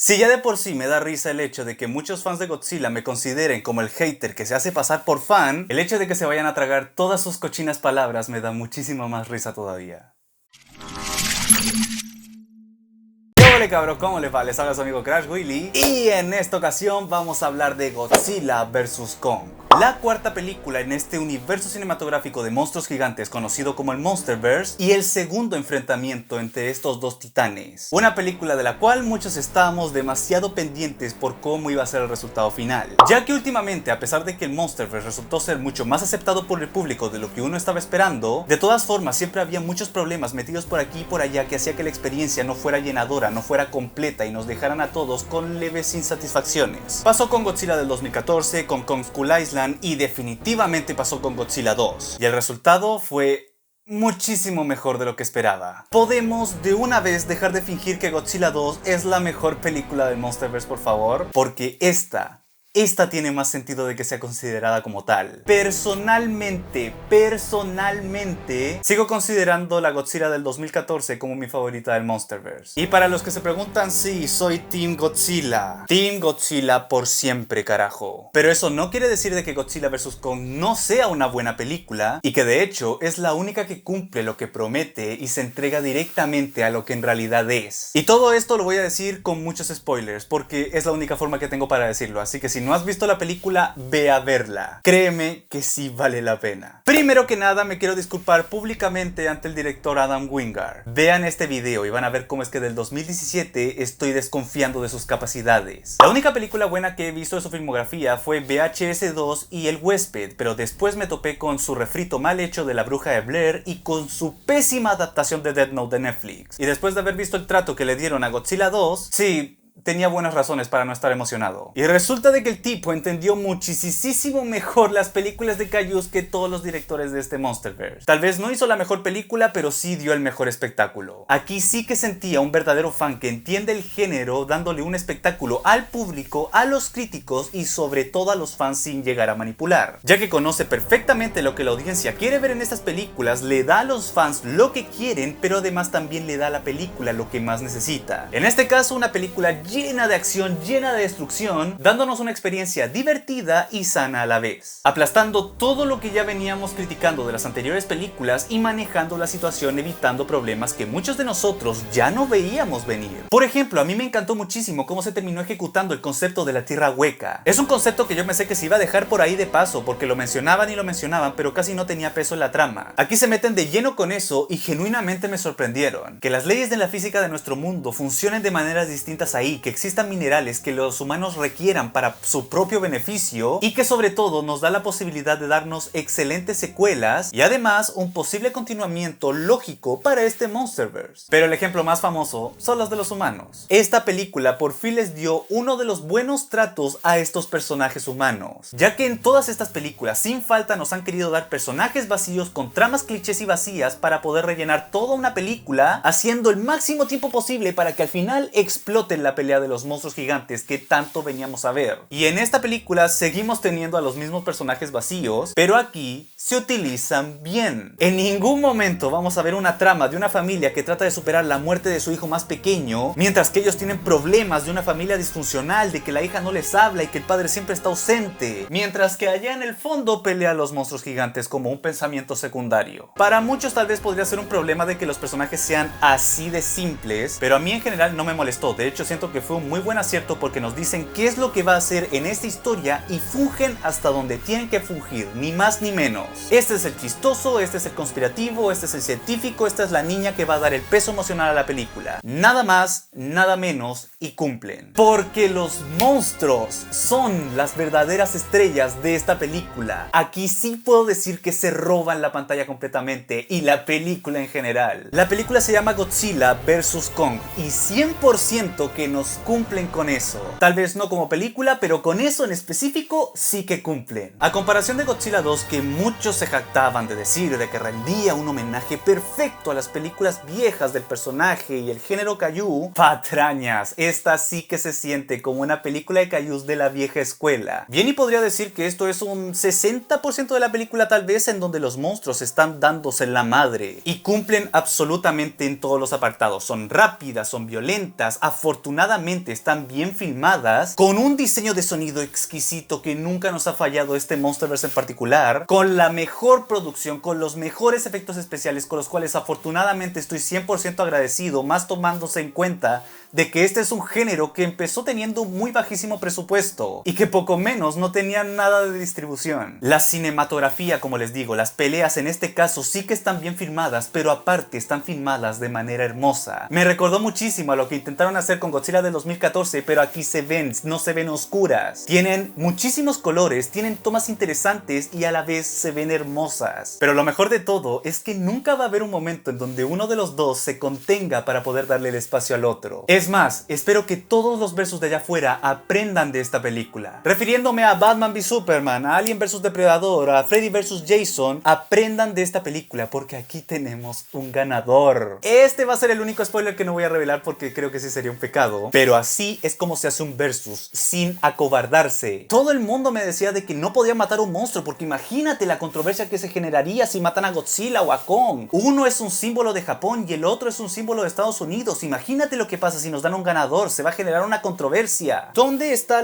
Si ya de por sí me da risa el hecho de que muchos fans de Godzilla me consideren como el hater que se hace pasar por fan, el hecho de que se vayan a tragar todas sus cochinas palabras me da muchísima más risa todavía. Hola cabros, ¿cómo les va? Les habla su amigo Crash Willy y en esta ocasión vamos a hablar de Godzilla vs Kong, la cuarta película en este universo cinematográfico de monstruos gigantes conocido como el Monsterverse y el segundo enfrentamiento entre estos dos titanes. Una película de la cual muchos estábamos demasiado pendientes por cómo iba a ser el resultado final, ya que últimamente, a pesar de que el Monsterverse resultó ser mucho más aceptado por el público de lo que uno estaba esperando, de todas formas siempre había muchos problemas metidos por aquí y por allá que hacía que la experiencia no fuera llenadora, no fuera completa y nos dejaran a todos con leves insatisfacciones. Pasó con Godzilla del 2014, con Kong Skull Island y definitivamente pasó con Godzilla 2. Y el resultado fue muchísimo mejor de lo que esperaba. ¿Podemos de una vez dejar de fingir que Godzilla 2 es la mejor película del Monsterverse, por favor? Porque esta tiene más sentido de que sea considerada como tal. Personalmente, sigo considerando la Godzilla del 2014 como mi favorita del Monsterverse. Y para los que se preguntan, sí, soy Team Godzilla. Team Godzilla por siempre, carajo. Pero eso no quiere decir de que Godzilla vs Kong no sea una buena película, y que de hecho es la única que cumple lo que promete y se entrega directamente a lo que en realidad es. Y todo esto lo voy a decir con muchos spoilers, porque es la única forma que tengo para decirlo, así que si no has visto la película, ve a verla. Créeme que sí vale la pena. Primero que nada, me quiero disculpar públicamente ante el director Adam Wingard. Vean este video y van a ver cómo es que del 2017 estoy desconfiando de sus capacidades. La única película buena que he visto de su filmografía fue VHS 2 y El Huésped, pero después me topé con su refrito mal hecho de La Bruja de Blair y con su pésima adaptación de Death Note de Netflix. Y después de haber visto el trato que le dieron a Godzilla 2, sí, tenía buenas razones para no estar emocionado. Y resulta de que el tipo entendió muchísimo mejor las películas de kaijus que todos los directores de este Monsterverse. Tal vez no hizo la mejor película, pero sí dio el mejor espectáculo. Aquí sí que sentía un verdadero fan que entiende el género, dándole un espectáculo al público, a los críticos y sobre todo a los fans sin llegar a manipular. Ya que conoce perfectamente lo que la audiencia quiere ver en estas películas, le da a los fans lo que quieren, pero además también le da a la película lo que más necesita. En este caso, una película llena de acción, llena de destrucción, dándonos una experiencia divertida y sana a la vez, aplastando todo lo que ya veníamos criticando de las anteriores películas y manejando la situación evitando problemas que muchos de nosotros ya no veíamos venir. Por ejemplo, a mí me encantó muchísimo cómo se terminó ejecutando el concepto de la tierra hueca. Es un concepto que yo pensé que se iba a dejar por ahí de paso, porque lo mencionaban y lo mencionaban, pero casi no tenía peso en la trama. Aquí se meten de lleno con eso y genuinamente me sorprendieron. Que las leyes de la física de nuestro mundo funcionen de maneras distintas ahí, que existan minerales que los humanos requieran para su propio beneficio y que sobre todo nos da la posibilidad de darnos excelentes secuelas y además un posible continuamiento lógico para este Monsterverse. Pero el ejemplo más famoso son los de los humanos. Esta película por fin les dio uno de los buenos tratos a estos personajes humanos, ya que en todas estas películas sin falta nos han querido dar personajes vacíos con tramas clichés y vacías para poder rellenar toda una película, haciendo el máximo tiempo posible para que al final exploten la pelea de los monstruos gigantes que tanto veníamos a ver. Y en esta película seguimos teniendo a los mismos personajes vacíos, pero aquí se utilizan bien. En ningún momento vamos a ver una trama de una familia que trata de superar la muerte de su hijo más pequeño, mientras que ellos tienen problemas de una familia disfuncional, de que la hija no les habla y que el padre siempre está ausente, mientras que allá en el fondo pelea a los monstruos gigantes como un pensamiento secundario. Para muchos tal vez podría ser un problema de que los personajes sean así de simples, pero a mí en general no me molestó. De hecho, siento que fue un muy buen acierto porque nos dicen qué es lo que va a hacer en esta historia y fungen hasta donde tienen que fungir, ni más ni menos. Este es el chistoso, este es el conspirativo, este es el científico, esta es la niña que va a dar el peso emocional a la película. Nada más, nada menos y cumplen. Porque los monstruos son las verdaderas estrellas de esta película. Aquí sí puedo decir que se roban la pantalla completamente y la película en general. La película se llama Godzilla vs Kong y 100% que nos cumplen con eso. Tal vez no como película, pero con eso en específico sí que cumplen. A comparación de Godzilla 2, que muchos se jactaban de decir de que rendía un homenaje perfecto a las películas viejas del personaje y el género kaiju, patrañas, esta sí que se siente como una película de Kaijus de la vieja escuela. Bien, y podría decir que esto es un 60% de la película tal vez, en donde los monstruos están dándose la madre y cumplen absolutamente en todos los apartados. Son rápidas, son violentas, afortunadamente están bien filmadas, con un diseño de sonido exquisito que nunca nos ha fallado este Monsterverse en particular, con la mejor producción, con los mejores efectos especiales, con los cuales afortunadamente estoy 100% agradecido, más tomándose en cuenta de que este es un género que empezó teniendo un muy bajísimo presupuesto y que poco menos no tenía nada de distribución. La cinematografía, como les digo, las peleas en este caso sí que están bien filmadas, pero aparte están filmadas de manera hermosa. Me recordó muchísimo a lo que intentaron hacer con Godzilla del 2014, pero aquí se ven, no se ven oscuras. Tienen muchísimos colores, tienen tomas interesantes y a la vez se ven hermosas. Pero lo mejor de todo es que nunca va a haber un momento en donde uno de los dos se contenga para poder darle el espacio al otro. Es más, espero que todos los versus de allá afuera aprendan de esta película. Refiriéndome a Batman v Superman, a Alien vs Depredador, a Freddy vs Jason, aprendan de esta película porque aquí tenemos un ganador. Este va a ser el único spoiler que no voy a revelar porque creo que sí sería un pecado. Pero así es como se hace un versus, sin acobardarse. Todo el mundo me decía de que no podía matar a un monstruo porque imagínate la controversia que se generaría si matan a Godzilla o a Kong. Uno es un símbolo de Japón y el otro es un símbolo de Estados Unidos. Imagínate lo que pasa si nos dan un ganador, se va a generar una controversia. ¿Dónde está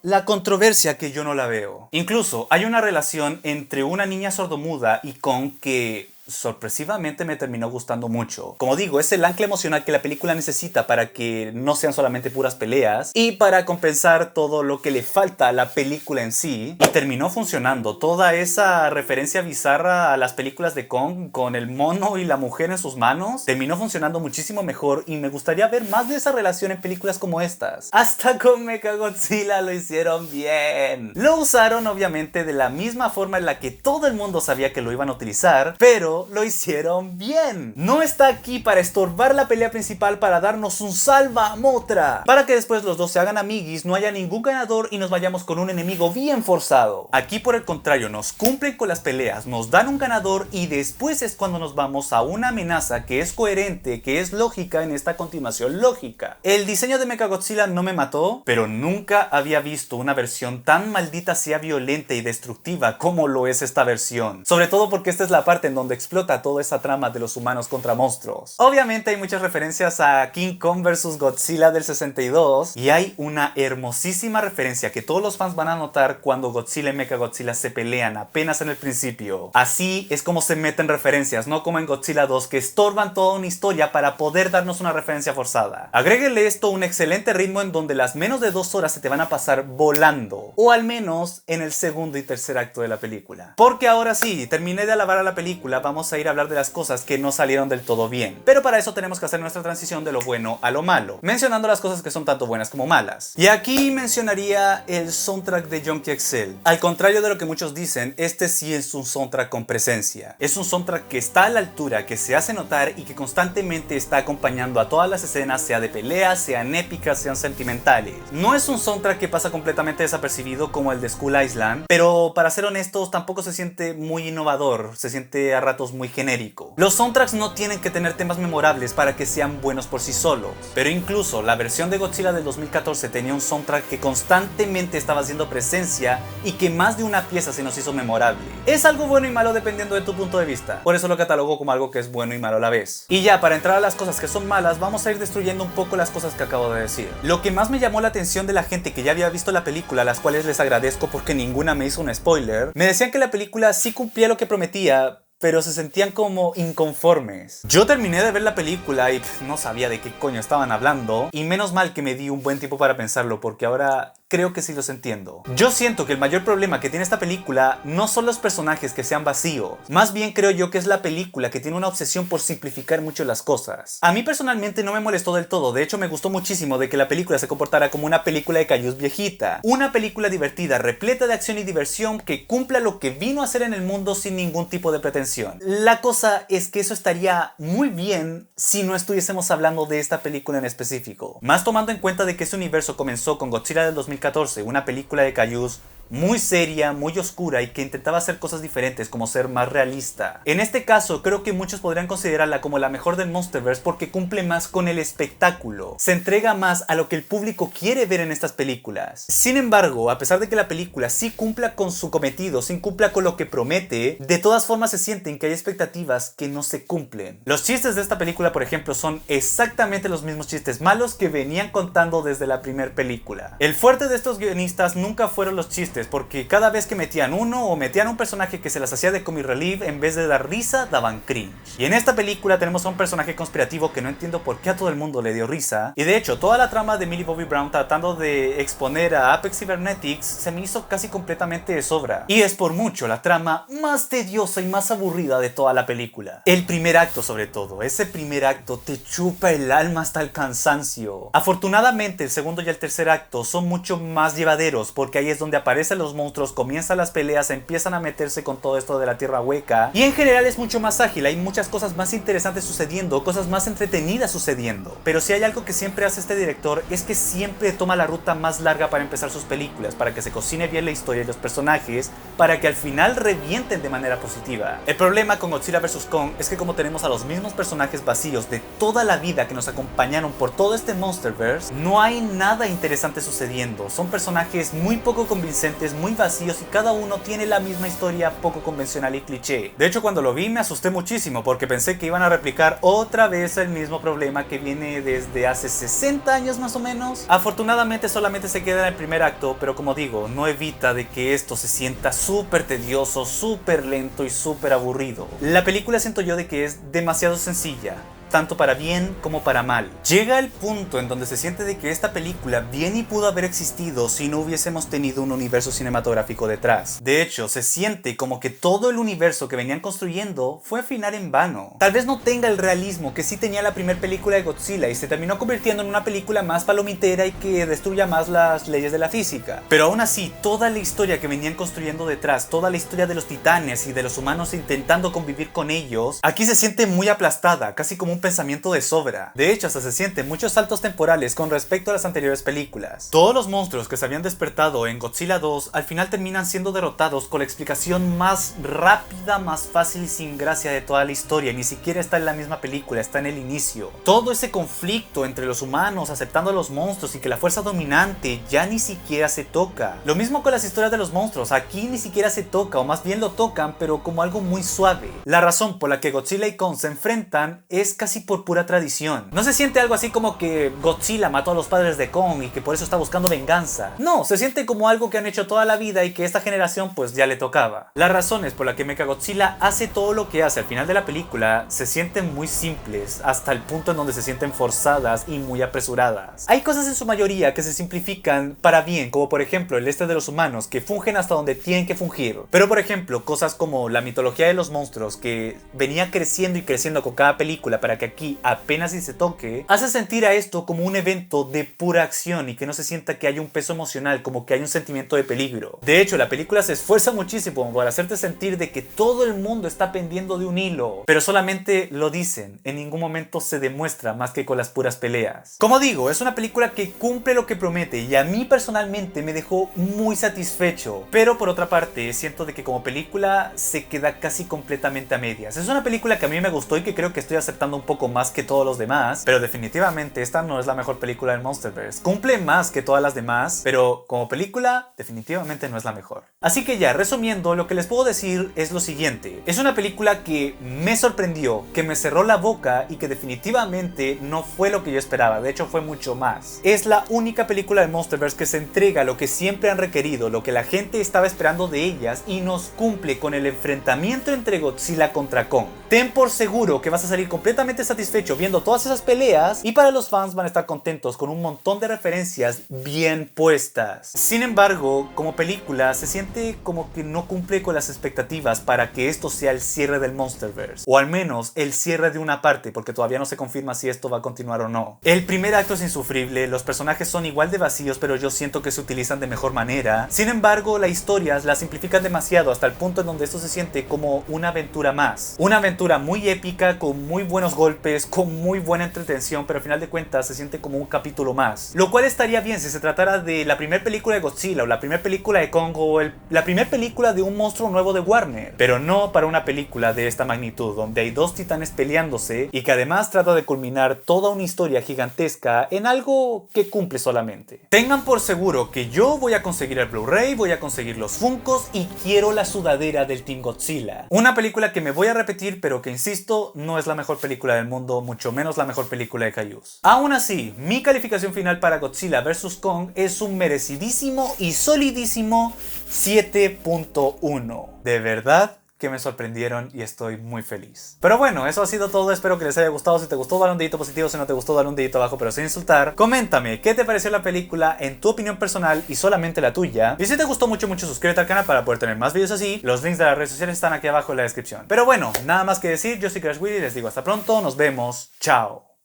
la controversia que yo no la veo? Incluso hay una relación entre una niña sordomuda y Kong que sorpresivamente me terminó gustando mucho. Como digo, es el ancla emocional que la película necesita para que no sean solamente puras peleas y para compensar todo lo que le falta a la película en sí. Y terminó funcionando. Toda esa referencia bizarra a las películas de Kong con el mono y la mujer en sus manos terminó funcionando muchísimo mejor y me gustaría ver más de esa relación en películas como estas. Hasta con Mechagodzilla lo hicieron bien. Lo usaron obviamente de la misma forma en la que todo el mundo sabía que lo iban a utilizar, pero lo hicieron bien. No está aquí para estorbar la pelea principal, para darnos un salvamotra, para que después los dos se hagan amiguis, no haya ningún ganador y nos vayamos con un enemigo bien forzado. Aquí por el contrario nos cumplen con las peleas, nos dan un ganador y después es cuando nos vamos a una amenaza que es coherente, que es lógica en esta continuación lógica. El diseño de Mechagodzilla no me mató, pero nunca había visto una versión tan maldita sea violenta y destructiva como lo es esta versión. Sobre todo porque esta es la parte en donde explota toda esa trama de los humanos contra monstruos. Obviamente hay muchas referencias a King Kong vs Godzilla del 62 y hay una hermosísima referencia que todos los fans van a notar cuando Godzilla y Mechagodzilla se pelean apenas en el principio. Así es como se meten referencias, no como en Godzilla 2 que estorban toda una historia para poder darnos una referencia forzada. Agréguele esto un excelente ritmo en donde las menos de 2 horas se te van a pasar volando, o al menos en el segundo y tercer acto de la película. Porque ahora sí, terminé de alabar a la película, vamos a ir a hablar de las cosas que no salieron del todo bien. Pero para eso tenemos que hacer nuestra transición de lo bueno a lo malo, mencionando las cosas que son tanto buenas como malas. Y aquí mencionaría el soundtrack de Junkie XL. Al contrario de lo que muchos dicen, este sí es un soundtrack con presencia. Es un soundtrack que está a la altura, que se hace notar y que constantemente está acompañando a todas las escenas, sea de peleas, sean épicas, sean sentimentales. No es un soundtrack que pasa completamente desapercibido como el de Skull Island, pero para ser honestos tampoco se siente muy innovador, se siente a ratos muy genérico. Los soundtracks no tienen que tener temas memorables para que sean buenos por sí solos, pero incluso la versión de Godzilla del 2014 tenía un soundtrack que constantemente estaba haciendo presencia y que más de una pieza se nos hizo memorable. Es algo bueno y malo dependiendo de tu punto de vista, por eso lo catalogo como algo que es bueno y malo a la vez. Y ya, para entrar a las cosas que son malas, vamos a ir destruyendo un poco las cosas que acabo de decir. Lo que más me llamó la atención de la gente que ya había visto la película, a las cuales les agradezco porque ninguna me hizo un spoiler, me decían que la película sí cumplía lo que prometía, pero se sentían como inconformes. Yo terminé de ver la película y no sabía de qué coño estaban hablando, y menos mal que me di un buen tiempo para pensarlo porque ahora creo que sí los entiendo. Yo siento que el mayor problema que tiene esta película no son los personajes que sean vacíos, más bien creo yo que es la película que tiene una obsesión por simplificar mucho las cosas. A mí personalmente no me molestó del todo, de hecho me gustó muchísimo de que la película se comportara como una película de Kaijus viejita, una película divertida, repleta de acción y diversión que cumpla lo que vino a hacer en el mundo sin ningún tipo de pretensión. La cosa es que eso estaría muy bien si no estuviésemos hablando de esta película en específico, más tomando en cuenta de que este universo comenzó con Godzilla del 2014, una película de Kaijus muy seria, muy oscura y que intentaba hacer cosas diferentes como ser más realista. En este caso creo que muchos podrían considerarla como la mejor del Monsterverse porque cumple más con el espectáculo, se entrega más a lo que el público quiere ver en estas películas. Sin embargo, a pesar de que la película sí cumpla con su cometido, sí cumpla con lo que promete, de todas formas se sienten que hay expectativas que no se cumplen. Los chistes de esta película, por ejemplo, son exactamente los mismos chistes malos que venían contando desde la primera película. El fuerte de estos guionistas nunca fueron los chistes, porque cada vez que metían uno o metían un personaje que se las hacía de comic relief, en vez de dar risa, daban cringe. Y en esta película tenemos a un personaje conspirativo que no entiendo por qué a todo el mundo le dio risa, y de hecho toda la trama de Millie Bobby Brown tratando de exponer a Apex Cybernetics se me hizo casi completamente de sobra, y es por mucho la trama más tediosa y más aburrida de toda la película. El primer acto sobre todo, ese primer acto te chupa el alma hasta el cansancio. Afortunadamente el segundo y el tercer acto son mucho más llevaderos porque ahí es donde aparecen los monstruos, comienzan las peleas, empiezan a meterse con todo esto de la tierra hueca y en general es mucho más ágil, hay muchas cosas más interesantes sucediendo, cosas más entretenidas sucediendo. Pero si hay algo que siempre hace este director es que siempre toma la ruta más larga para empezar sus películas, para que se cocine bien la historia y los personajes, para que al final revienten de manera positiva. El problema con Godzilla vs. Kong es que como tenemos a los mismos personajes vacíos de toda la vida que nos acompañaron por todo este Monsterverse, no hay nada interesante sucediendo. Son personajes muy poco convincentes, muy vacíos y cada uno tiene la misma historia poco convencional y cliché. De hecho, cuando lo vi me asusté muchísimo porque pensé que iban a replicar otra vez el mismo problema que viene desde hace 60 años más o menos. Afortunadamente solamente se queda en el primer acto, pero como digo, no evita de que esto se sienta súper tedioso, súper lento y súper aburrido. La película siento yo de que es demasiado sencilla, tanto para bien como para mal. Llega el punto en donde se siente de que esta película bien y pudo haber existido si no hubiésemos tenido un universo cinematográfico detrás. De hecho, se siente como que todo el universo que venían construyendo fue al final en vano. Tal vez no tenga el realismo que sí tenía la primera película de Godzilla y se terminó convirtiendo en una película más palomitera y que destruya más las leyes de la física. Pero aún así, toda la historia que venían construyendo detrás, toda la historia de los titanes y de los humanos intentando convivir con ellos, aquí se siente muy aplastada, casi como un pensamiento de sobra. De hecho, hasta se sienten muchos saltos temporales con respecto a las anteriores películas. Todos los monstruos que se habían despertado en Godzilla 2 al final terminan siendo derrotados con la explicación más rápida, más fácil y sin gracia de toda la historia. Ni siquiera está en la misma película, está en el inicio. Todo ese conflicto entre los humanos aceptando a los monstruos y que la fuerza dominante ya ni siquiera se toca. Lo mismo con las historias de los monstruos, aquí ni siquiera se toca, o más bien lo tocan, pero como algo muy suave. La razón por la que Godzilla y Kong se enfrentan es casi por pura tradición. No se siente algo así como que Godzilla mató a los padres de Kong y que por eso está buscando venganza. No, se siente como algo que han hecho toda la vida y que esta generación pues ya le tocaba. Las razones por las que Mechagodzilla hace todo lo que hace al final de la película se sienten muy simples, hasta el punto en donde se sienten forzadas y muy apresuradas. Hay cosas en su mayoría que se simplifican para bien, como por ejemplo el de los humanos que fungen hasta donde tienen que fungir. Pero por ejemplo, cosas como la mitología de los monstruos que venía creciendo y creciendo con cada película para que aquí apenas si se toque, hace sentir a esto como un evento de pura acción y que no se sienta que hay un peso emocional, como que hay un sentimiento de peligro. De hecho, la película se esfuerza muchísimo para hacerte sentir de que todo el mundo está pendiendo de un hilo, pero solamente lo dicen, en ningún momento se demuestra más que con las puras peleas. Como digo, es una película que cumple lo que promete y a mí personalmente me dejó muy satisfecho, pero por otra parte siento de que como película se queda casi completamente a medias. Es una película que a mí me gustó y que creo que estoy aceptando un poco más que todos los demás, pero definitivamente esta no es la mejor película del Monsterverse. Cumple más que todas las demás, pero como película definitivamente no es la mejor. Así que ya, resumiendo, lo que les puedo decir es lo siguiente. Es una película que me sorprendió, que me cerró la boca y que definitivamente no fue lo que yo esperaba. De hecho, fue mucho más. Es la única película del Monsterverse que se entrega lo que siempre han requerido, lo que la gente estaba esperando de ellas y nos cumple con el enfrentamiento entre Godzilla contra Kong. Ten por seguro que vas a salir completamente satisfecho viendo todas esas peleas y para los fans van a estar contentos con un montón de referencias bien puestas. Sin embargo, como película se siente como que no cumple con las expectativas para que esto sea el cierre del Monsterverse, o al menos el cierre de una parte, porque todavía no se confirma si esto va a continuar o no. El primer acto es insufrible, los personajes son igual de vacíos, pero yo siento que se utilizan de mejor manera. Sin embargo, las historias las simplifican demasiado hasta el punto en donde esto se siente como una aventura más. Una aventura muy épica con muy buenos golpes golpes, con muy buena entretención, pero al final de cuentas se siente como un capítulo más. Lo cual estaría bien si se tratara de la primera película de Godzilla, o la primera película de Kong, o la primera película de un monstruo nuevo de Warner. Pero no para una película de esta magnitud, donde hay dos titanes peleándose y que además trata de culminar toda una historia gigantesca en algo que cumple solamente. Tengan por seguro que yo voy a conseguir el Blu-ray, voy a conseguir los Funkos y quiero la sudadera del Team Godzilla. Una película que me voy a repetir, pero que insisto, no es la mejor película del mundo, mucho menos la mejor película de Kaijus. Aún así, mi calificación final para Godzilla vs. Kong es un merecidísimo y solidísimo 7.1. De verdad que me sorprendieron y estoy muy feliz. Pero bueno, eso ha sido todo, espero que les haya gustado. Si te gustó, dale un dedito positivo, si no te gustó, dale un dedito abajo, pero sin insultar. Coméntame qué te pareció la película en tu opinión personal y solamente la tuya. Y si te gustó mucho, suscríbete al canal para poder tener más videos así. Los links de las redes sociales están aquí abajo en la descripción. Pero bueno, nada más que decir, yo soy Crash Willy y les digo hasta pronto, nos vemos, chao.